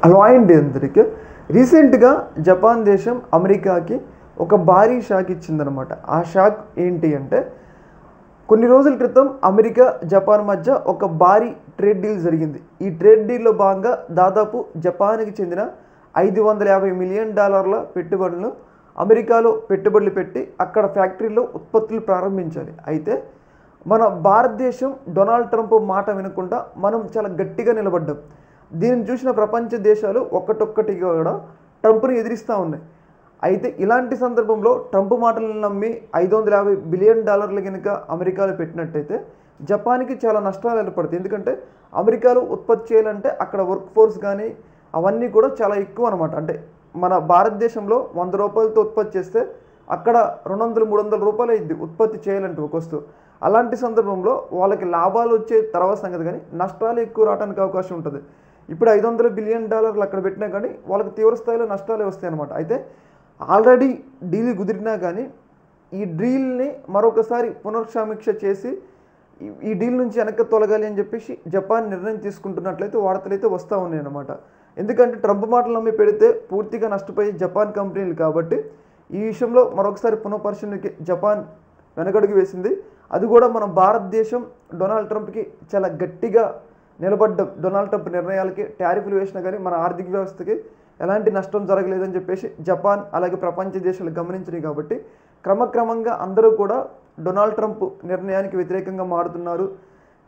Hello అండి అందరికీ. రీసెంట్గా జపాన్ దేశం అమెరికాకి ఒక భారీ షాక్ ఇచ్చిందనమాట. ఆ షాక్ ఏంటి అంటే, కొన్ని రోజుల క్రితం అమెరికా జపాన్ మధ్య ఒక భారీ ట్రేడ్ డీల్ జరిగింది. ఈ ట్రేడ్ డీల్లో భాగంగా దాదాపు జపాన్కి చెందిన $550 మిలియన్ పెట్టుబడులను అమెరికాలో పెట్టుబడులు పెట్టి అక్కడ ఫ్యాక్టరీలో ఉత్పత్తులు ప్రారంభించాలి. అయితే మన భారతదేశం డొనాల్డ్ ట్రంప్ మాట వినకుండా మనం చాలా గట్టిగా నిలబడ్డాం. దీనిని చూసిన ప్రపంచ దేశాలు ఒక్కటొక్కటిగా కూడా ట్రంప్ని ఎదిరిస్తూ ఉన్నాయి. అయితే ఇలాంటి సందర్భంలో ట్రంప్ మాటలను నమ్మి $550 బిలియన్ కనుక అమెరికాలో పెట్టినట్టయితే జపాన్కి చాలా నష్టాలు ఏర్పడతాయి. ఎందుకంటే అమెరికాలో ఉత్పత్తి చేయాలంటే అక్కడ వర్క్ ఫోర్స్ కానీ అవన్నీ కూడా చాలా ఎక్కువ అనమాట. అంటే మన భారతదేశంలో ₹100 ఉత్పత్తి చేస్తే అక్కడ $200-300 అయింది ఉత్పత్తి చేయాలంటే ఒక వస్తువు. అలాంటి సందర్భంలో వాళ్ళకి లాభాలు వచ్చే తర్వాత సంగతి కానీ నష్టాలు ఎక్కువ రావడానికి అవకాశం ఉంటుంది. ఇప్పుడు $500 బిలియన్ అక్కడ పెట్టినా కానీ వాళ్ళకి తీవ్ర స్థాయిలో నష్టాలే వస్తాయి అనమాట. అయితే ఆల్రెడీ డీల్ కుదిరినా కానీ ఈ డీల్ని మరొకసారి పునర్సమీక్ష చేసి ఈ డీల్ నుంచి వెనక్కి తొలగాలి అని చెప్పేసి జపాన్ నిర్ణయం తీసుకుంటున్నట్లయితే వార్తలు అయితే వస్తూ ఉన్నాయి అన్నమాట. ఎందుకంటే ట్రంప్ మాటలు నమ్మి పెడితే పూర్తిగా నష్టపోయి జపాన్ కంపెనీలు కాబట్టి ఈ విషయంలో మరొకసారి పునఃపరిశీలనకి జపాన్ వెనకడుగు వేసింది. అది కూడా మన భారతదేశం డొనాల్డ్ ట్రంప్కి చాలా గట్టిగా నిలబడ్డం. డొనాల్డ్ ట్రంప్ నిర్ణయాలకి టారిఫ్లు వేసినా కానీ మన ఆర్థిక వ్యవస్థకి ఎలాంటి నష్టం జరగలేదని చెప్పేసి జపాన్ అలాగే ప్రపంచ దేశాలు గమనించినాయి. కాబట్టి క్రమక్రమంగా అందరూ కూడా డొనాల్డ్ ట్రంప్ నిర్ణయానికి వ్యతిరేకంగా మారుతున్నారు.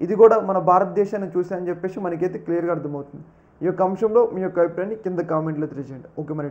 ఇది కూడా మన భారతదేశాన్ని చూసా అని చెప్పేసి మనకైతే క్లియర్గా అర్థమవుతుంది. ఈ యొక్క అంశంలో మీ యొక్క అభిప్రాయాన్ని కింద కామెంట్లో తెలియజేయండి. ఓకే మరి.